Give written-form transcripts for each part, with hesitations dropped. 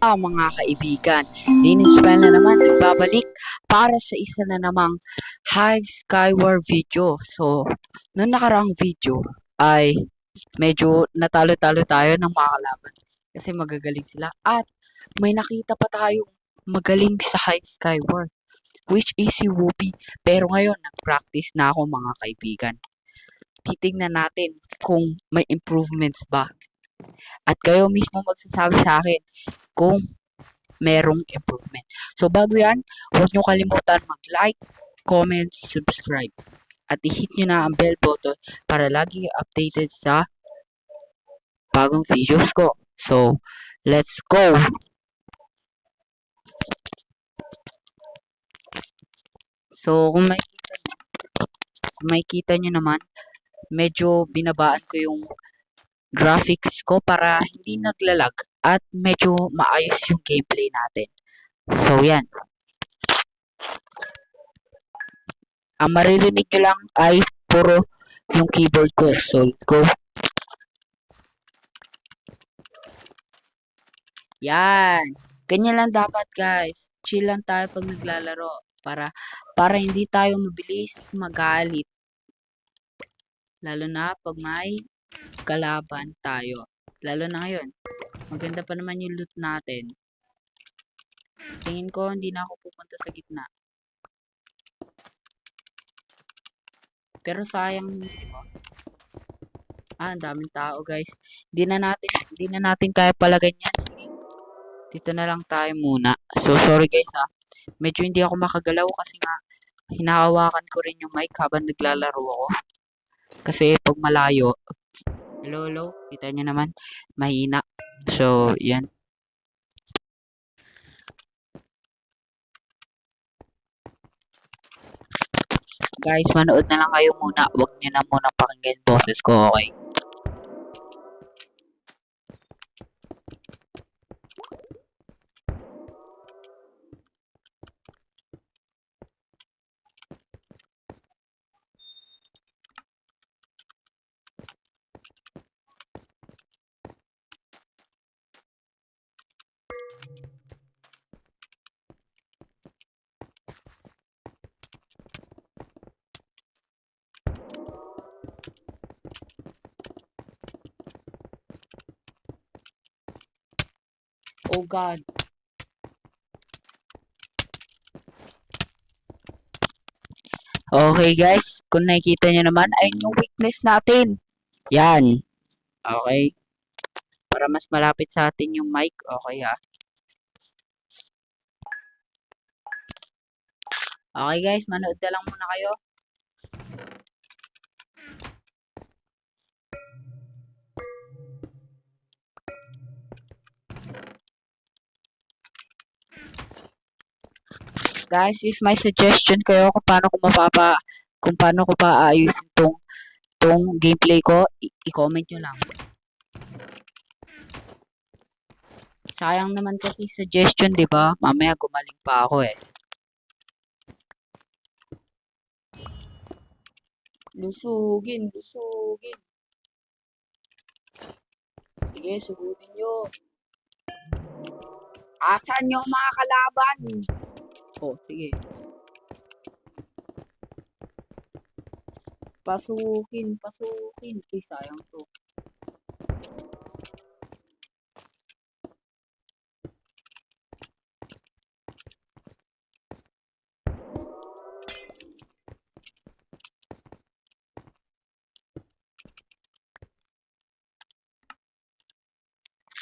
Mga kaibigan, Diniswell na naman nagbabalik para sa isa na namang Hive Skyward video. So, noong nakaraang video ay medyo natalo-talo tayo ng mga kalaban kasi magagaling sila at may nakita pa tayong magaling sa Hive Skyward which is si Whoopi. Pero ngayon, nag-practice na ako mga kaibigan. Titingnan natin kung may improvements ba. At kayo mismo magsasabi sa akin kung merong improvement. So bago yan, huwag nyo kalimutan mag-like, comment, subscribe. At i-hit nyo na ang bell button para lagi updated sa bagong videos ko. So, let's go! So, kung makikita nyo naman, medyo binabaan ko yung graphics ko para hindi naglalag at medyo maayos yung gameplay natin. So, yan. Ang maririnig nyo lang ay puro yung keyboard ko. So, let's go. Yan. Ganyan lang dapat guys. Chill lang tayo pag naglalaro. Para hindi tayo mabilis magalit. Lalo na pag may kalaban tayo. Lalo na ngayon. Maganda pa naman yung loot natin. Tingin ko hindi na ako pupunta sa gitna. Pero sayang, diba? Ang daming tao guys. Hindi na natin kaya pala ganyan. Sige. Dito na lang tayo muna. So sorry guys ha. Medyo hindi ako makagalaw kasi nga hinahawakan ko rin yung mic habang naglalaro ako. Kasi pag malayo, hello, kita nyo naman, mahina. So, yan. Guys, manood na lang kayo muna. Huwag nyo na muna pakinggan boses ko, okay? Oh God. Okay guys, kung nakikita nyo naman ay yung weakness natin. Yan. Okay. Para mas malapit sa atin yung mic. Okay ha. Okay guys, manood na lang muna kayo. Guys, if may suggestion kayo kung paano ko pa aayusin tong gameplay ko, i-comment nyo lang. Sayang naman kasi suggestion, 'di ba? Mamaya gumaling pa ako eh. Lusugin. Sige, sugutin nyo. Asan yung mga kalaban? Oh, sige. Pasukin. Ay, sayang to.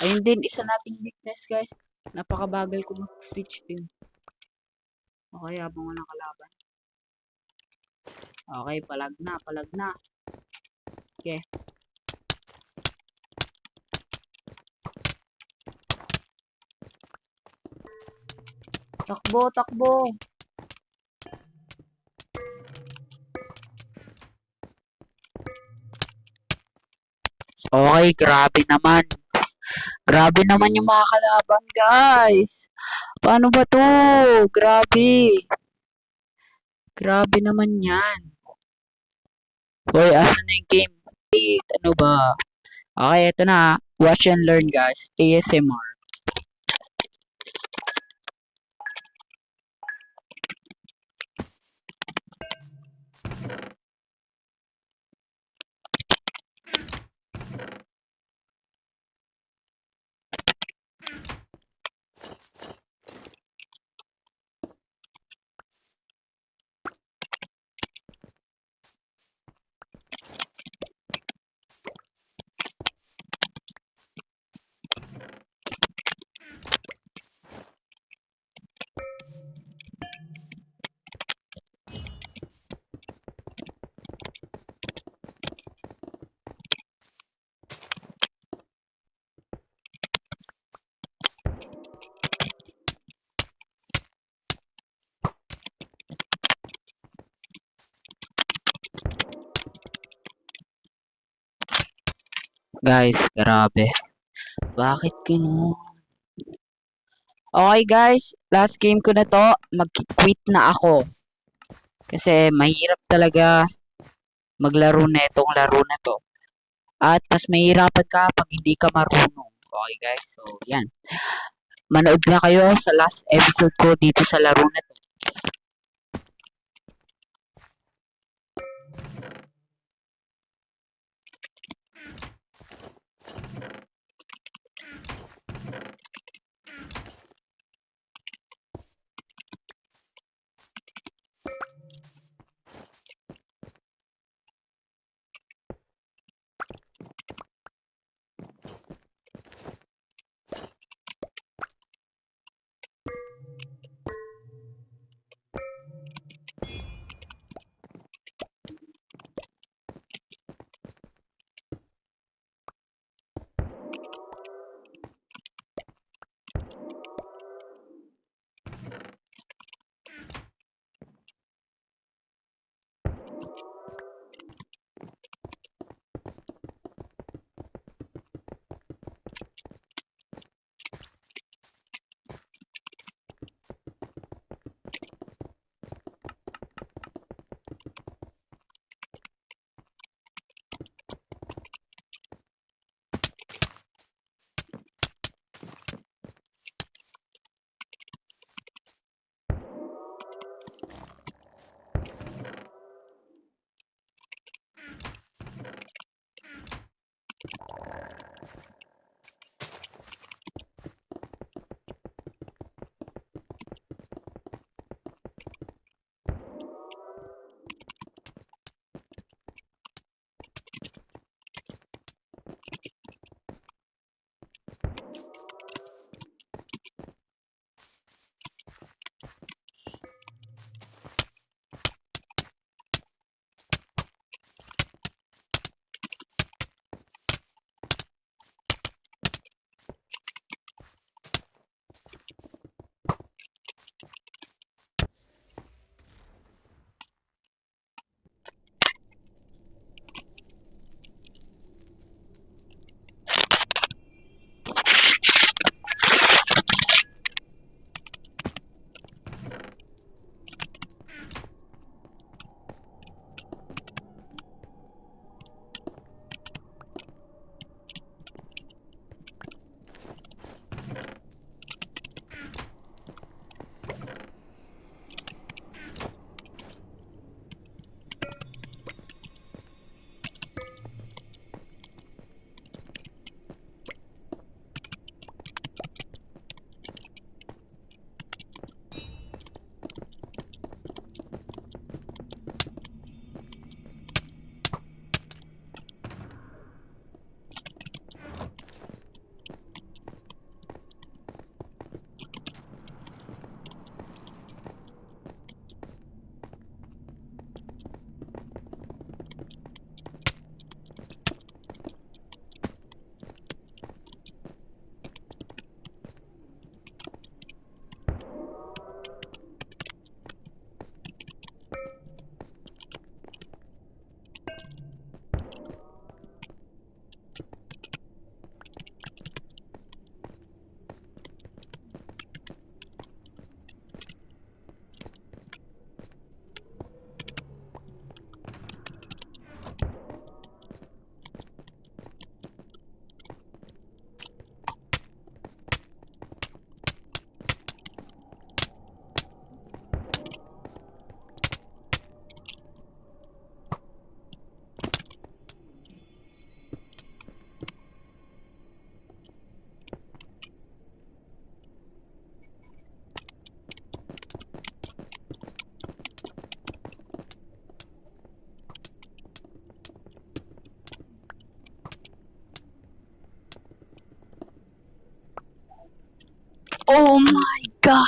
Ayun din, isa nating weakness guys. Napakabagal ko mag-switch pin. Okay, habang walang kalaban. Okay, palag na. Okay. Takbo. Okay, grabe naman. Grabe naman yung mga kalaban, guys. Paano ba to? Grabe. Grabe naman yan. Hoy, asan na yung game? Wait, ano ba? Okay, ito na. Watch and learn, guys. ASMR. Guys, grabe. Bakit gano'n? Okay guys, last game ko na to. Mag-quit na ako. Kasi mahirap talaga maglaro na itong laro na to. At mas mahirapan ka pag hindi ka marunong. Okay guys, so yan. Manood na kayo sa last episode ko dito sa laro na to. Oh my god!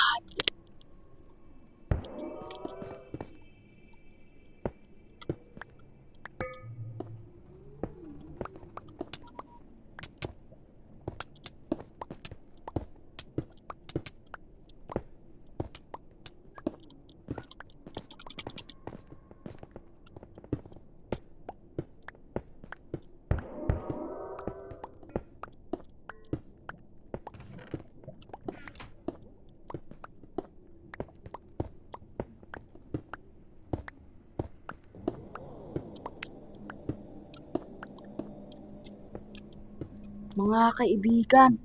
Mga kaibigan,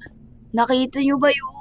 nakita nyo ba yun?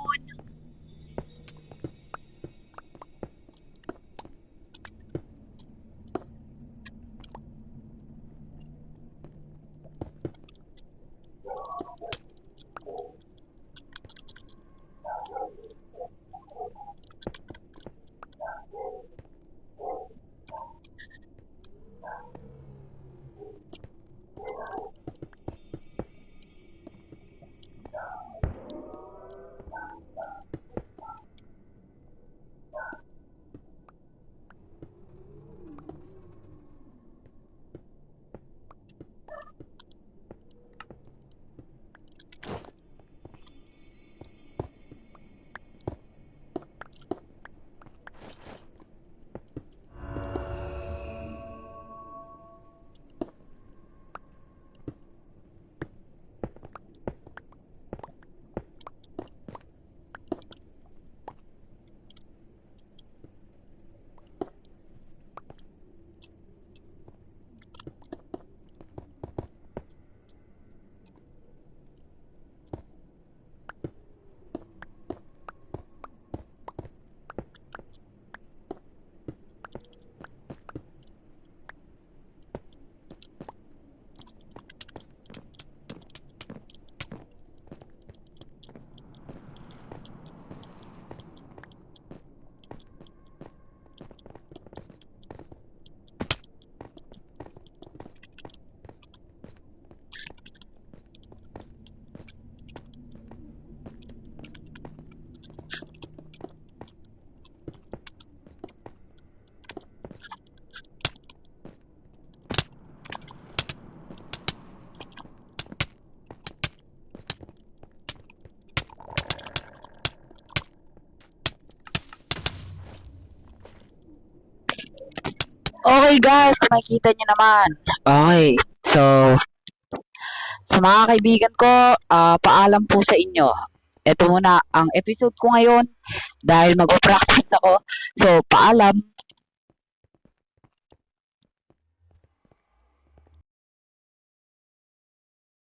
Okay guys, makikita nyo naman. Okay, so sa mga kaibigan ko, paalam po sa inyo. Ito muna ang episode ko ngayon dahil mag-practice ako. So, paalam.